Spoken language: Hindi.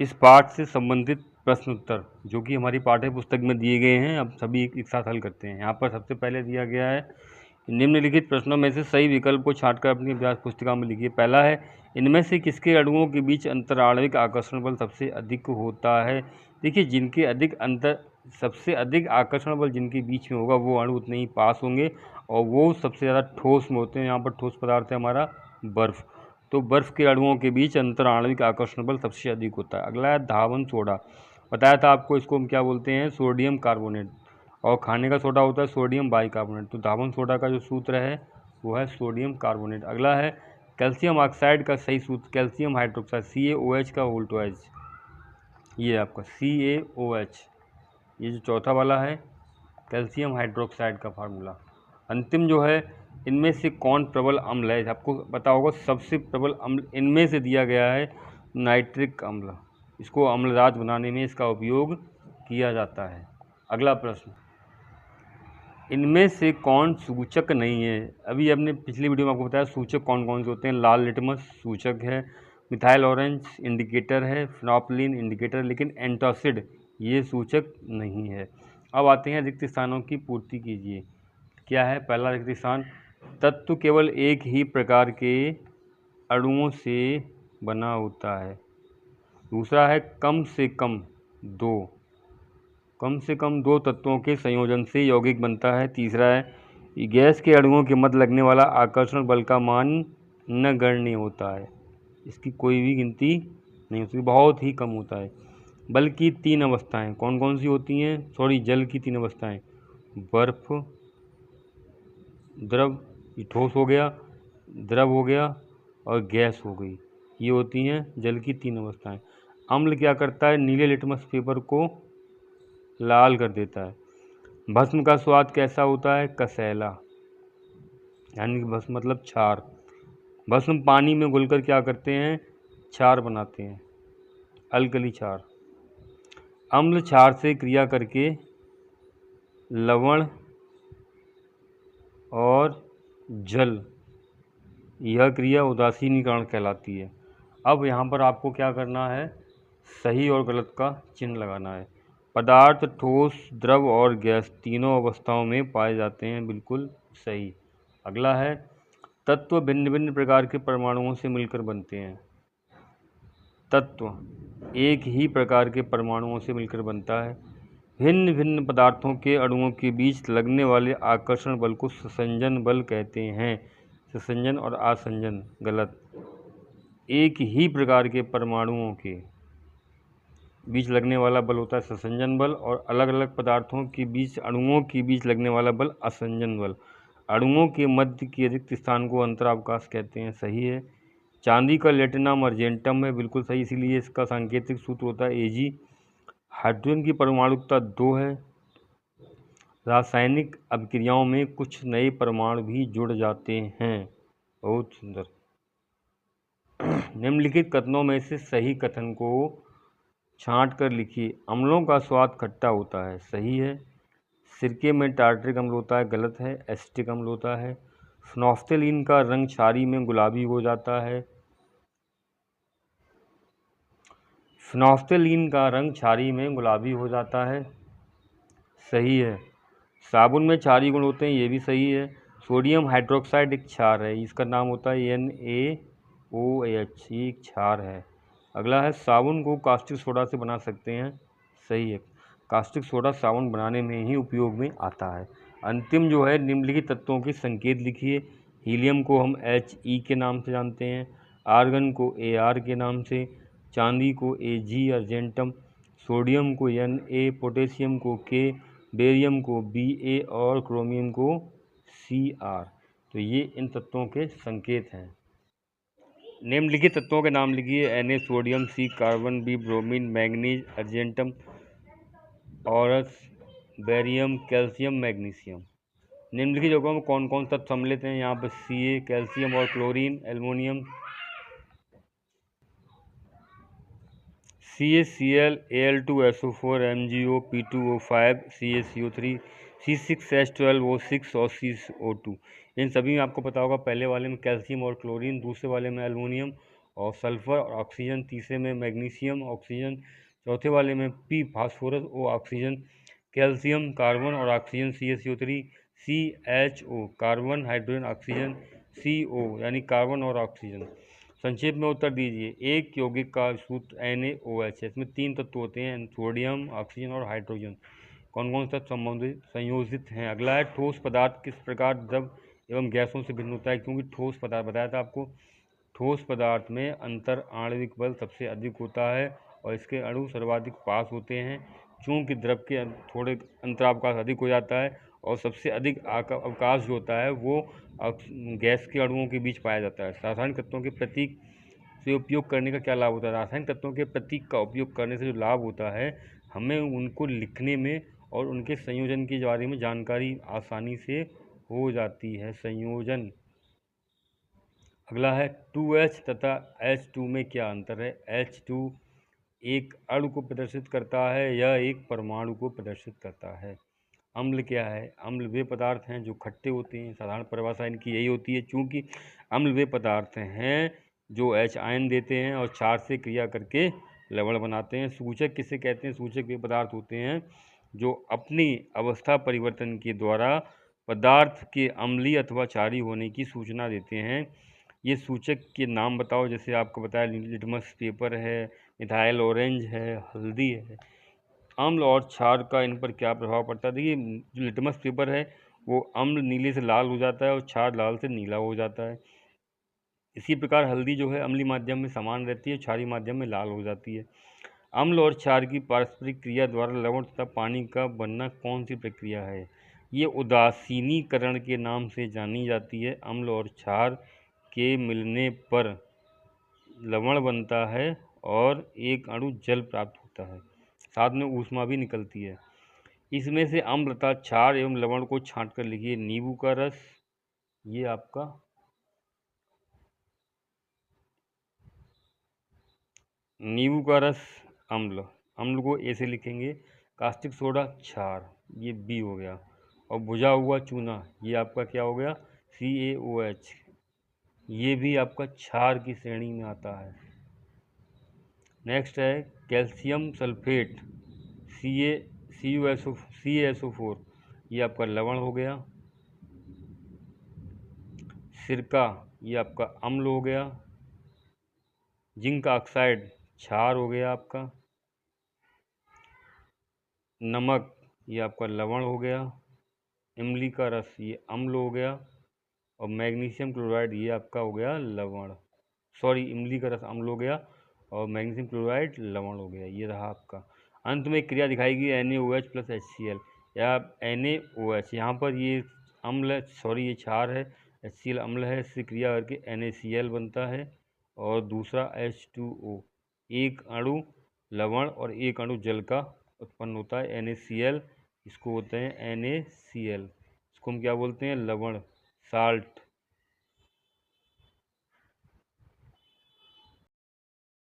इस पाठ से संबंधित प्रश्न उत्तर जो कि हमारी पाठ्य पुस्तक में दिए गए हैं, अब सभी एक साथ हल करते हैं। यहाँ पर सबसे पहले दिया गया है, निम्नलिखित प्रश्नों में से सही विकल्प को छांटकर अपनी अभ्यास पुस्तिका में लिखिए। पहला है, इनमें से किसके अणुओं के बीच अंतराणविक आकर्षण बल सबसे अधिक होता है। देखिए, सबसे अधिक आकर्षण बल जिनके बीच में होगा वो अणु उतने ही पास होंगे और वो सबसे ज़्यादा ठोस में होते हैं। यहाँ पर ठोस पदार्थ है हमारा बर्फ़, तो बर्फ़ के अणुओं के बीच अंतराणविक आकर्षण बल सबसे अधिक होता है। अगला है धावन सोडा। बताया था आपको, इसको हम क्या बोलते हैं, सोडियम कार्बोनेट, और खाने का सोडा होता है सोडियम बाइकार्बोनेट। तो धावन सोडा का जो सूत्र है वो है सोडियम कार्बोनेट। अगला है कैल्शियम ऑक्साइड का सही सूत्र, कैल्शियम हाइड्रोक्साइड CaOH का वोल्टोइज, ये आपका CaOH, ये जो चौथा वाला है कैल्शियम हाइड्रोक्साइड का फार्मूला। अंतिम जो है, इनमें से कौन प्रबल अम्ल है, आपको पता होगा सबसे प्रबल अम्ल इनमें से दिया गया है नाइट्रिक अम्ल। इसको अम्लजात बनाने में इसका उपयोग किया जाता है। अगला प्रश्न, इनमें से कौन सूचक नहीं है। अभी हमने पिछली वीडियो में आपको बताया सूचक कौन कौन से होते हैं। लाल लिटमस सूचक है, मिथाइल ऑरेंज इंडिकेटर है, फिनोप्लिन इंडिकेटर, लेकिन एंटासिड ये सूचक नहीं है। अब आते हैं रिक्त स्थानों की पूर्ति कीजिए। क्या है पहला रिक्त स्थान, तत्व केवल एक ही प्रकार के अणुओं से बना होता है। दूसरा है कम से कम दो तत्वों के संयोजन से यौगिक बनता है। तीसरा है गैस के अणुओं के मध्य लगने वाला आकर्षण बल का मान नगण्य होता है, इसकी कोई भी गिनती नहीं होती, बहुत ही कम होता है। बल की 3 अवस्थाएं कौन कौन सी होती हैं, जल की 3 अवस्थाएं, बर्फ, द्रव, ये ठोस हो गया, द्रव हो गया और गैस हो गई, ये होती हैं जल की 3 अवस्थाएं। अम्ल क्या करता है, नीले लिटमस पेपर को लाल कर देता है। भस्म का स्वाद कैसा होता है, कसैला, यानी कि भस्म मतलब क्षार। भस्म पानी में घुलकर क्या करते हैं, क्षार बनाते हैं, अल्कली क्षार। अम्ल क्षार से क्रिया करके लवण और जल, यह क्रिया उदासीनीकरण कहलाती है। अब यहाँ पर आपको क्या करना है, सही और गलत का चिन्ह लगाना है। पदार्थ ठोस, द्रव और गैस तीनों अवस्थाओं में पाए जाते हैं, बिल्कुल सही। अगला है तत्व भिन्न भिन्न प्रकार के परमाणुओं से मिलकर बनते हैं। तत्व एक ही प्रकार के परमाणुओं से मिलकर बनता है। भिन्न भिन्न पदार्थों के अणुओं के बीच लगने वाले आकर्षण बल को संसंजन बल कहते हैं। संसंजन और आसंजन गलत। एक ही प्रकार के परमाणुओं के बीच लगने वाला बल होता है संसंजन बल, और अलग अलग पदार्थों के बीच अणुओं के बीच लगने वाला बल असंजन बल। अणुओं के मध्य के रिक्त स्थान को अंतरावकाश कहते हैं, सही है। चांदी का लेटिनम अर्जेंटम है, बिल्कुल सही, इसीलिए इसका सांकेतिक सूत्र होता है Ag। हाइड्रोजन की परमाणुकता 2 है। रासायनिक अभिक्रियाओं में कुछ नए परमाणु भी जुड़ जाते हैं, बहुत सुंदर। निम्नलिखित कथनों में से सही कथन को छांट कर लिखिए। अम्लों का स्वाद खट्टा होता है, सही है। सिरके में टार्ट्रिक अम्ल होता है, गलत है, एसिटिक अम्ल होता है। फिनोफ्थेलीन का रंग क्षारीय में गुलाबी हो जाता है। फिनोफ्थेलीन का रंग क्षारीय में गुलाबी हो जाता है, सही है। साबुन में क्षारीय गुण होते हैं, ये भी सही है। सोडियम हाइड्रोक्साइड एक क्षार है, इसका नाम होता है NaOH, ये एक क्षार है। अगला है साबुन को कास्टिक सोडा से बना सकते हैं, सही है। कास्टिक सोडा साबुन बनाने में ही उपयोग में आता है। अंतिम जो है, निम्नलिखित तत्वों के संकेत लिखिए। हीलियम को हम He के नाम से जानते हैं, आर्गन को Ar के नाम से, चांदी को Ag अर्जेंटम, सोडियम को Na, पोटेशियम को K, बेरियम को Ba और क्रोमियम को Cr। तो ये इन तत्वों के संकेत हैं। निम्नलिखित तत्वों के नाम लिखिए। Na sodium, C carbon, B bromine, manganese argentum, aurum, barium, calcium, magnesium. निम्नलिखित जगहों में कौन कौन तत्व सम्मिलित हैं, यहाँ पर Ca कैल्शियम और chlorine, aluminium, CaCl, Al2SO4, MgO, P2O5, CaCO3, C6H12O6 और CO2। इन सभी में आपको पता होगा, पहले वाले में कैल्शियम और क्लोरीन, दूसरे वाले में एल्युमिनियम और सल्फर और ऑक्सीजन, तीसरे में मैग्नीशियम ऑक्सीजन, चौथे वाले में पी फास्फोरस ओ ऑक्सीजन, कैल्शियम कार्बन और oxygen CaCO3, CHO carbon hydrogen oxygen, CO यानी कार्बन और ऑक्सीजन। संक्षेप में उत्तर दीजिए। एक यौगिक का सूत्र NaOH है। इसमें 3 तत्व होते हैं, सोडियम, ऑक्सीजन और हाइड्रोजन। कौन कौन सा संबंधित संयोजित हैं? अगला है ठोस पदार्थ किस प्रकार द्रव एवं गैसों से भिन्न होता है? क्योंकि ठोस पदार्थ बताया था आपको, ठोस पदार्थ में अंतर आणविक बल सबसे अधिक होता है और इसके अणु सर्वाधिक पास होते हैं। चूंकि द्रव के थोड़े अंतरावकाश अधिक हो जाता है और सबसे अधिक अवकाश जो होता है वो गैस के अणुओं के बीच पाया जाता है। रासायनिक तत्वों के प्रतीक से उपयोग करने का क्या लाभ होता है? रासायनिक तत्वों के प्रतीक का उपयोग करने से जो लाभ होता है, हमें उनको लिखने में और उनके संयोजन के बारे में जानकारी आसानी से हो जाती है। संयोजन। अगला है 2H तथा H2 में क्या अंतर है? H2 एक अणु को प्रदर्शित करता है, यह एक परमाणु को प्रदर्शित करता है। अम्ल क्या है? अम्ल वे पदार्थ हैं जो खट्टे होते हैं। साधारण परिभाषा इनकी यही होती है। चूंकि अम्ल वे पदार्थ हैं जो H आयन देते हैं और क्षार से क्रिया करके लवण बनाते हैं। सूचक किसे कहते हैं? सूचक वे पदार्थ होते हैं जो अपनी अवस्था परिवर्तन के द्वारा पदार्थ के अम्लीय अथवा क्षारीय होने की सूचना देते हैं। ये सूचक के नाम बताओ। जैसे आपको बताया लिटमस पेपर है, मिथाइल ऑरेंज है, हल्दी है। अम्ल और क्षार का इन पर क्या प्रभाव पड़ता है? देखिए, जो लिटमस पेपर है वो अम्ल नीले से लाल हो जाता है और क्षार लाल से नीला हो जाता है। इसी प्रकार हल्दी जो है अम्लीय माध्यम में समान रहती है, क्षारीय माध्यम में लाल हो जाती है। अम्ल और क्षार की पारस्परिक क्रिया द्वारा लवण तथा पानी का बनना कौन सी प्रक्रिया है? ये उदासीनीकरण के नाम से जानी जाती है। अम्ल और क्षार के मिलने पर लवण बनता है और एक अणु जल प्राप्त होता है, साथ में ऊष्मा भी निकलती है। इसमें से अम्ल तथा क्षार एवं लवण को छांट कर लिखिए। नींबू का रस, ये आपका नींबू का रस अम्ल, अम्ल को ए से लिखेंगे। कास्टिक सोडा क्षार, ये बी हो गया। और भुजा हुआ चूना, ये आपका क्या हो गया? CaOH, ये भी आपका क्षार की श्रेणी में आता है। नेक्स्ट है कैल्शियम सल्फेट, CaSO4, ये आपका लवण हो गया। सिरका, ये आपका अम्ल हो गया। जिंक ऑक्साइड क्षार हो गया आपका। नमक, ये आपका लवण हो गया। इमली का रस, ये अम्ल हो गया। और मैग्नीशियम क्लोराइड, ये आपका हो गया लवण। सॉरी, इमली का रस अम्ल हो गया और मैग्नीशियम क्लोराइड लवण हो गया। ये रहा आपका। अंत में क्रिया दिखाएगी NaOH प्लस HCl या NaOH। यहाँ पर ये अम्ल, सॉरी ये क्षार है, HCl अम्ल है। इससे क्रिया करके NaCl बनता है। और दूसरा H2O, एक अणु लवण और एक अणु जल का उत्पन्न होता है NaCl। इसको होते हैं NaCl, इसको हम क्या बोलते हैं? लवण, साल्ट।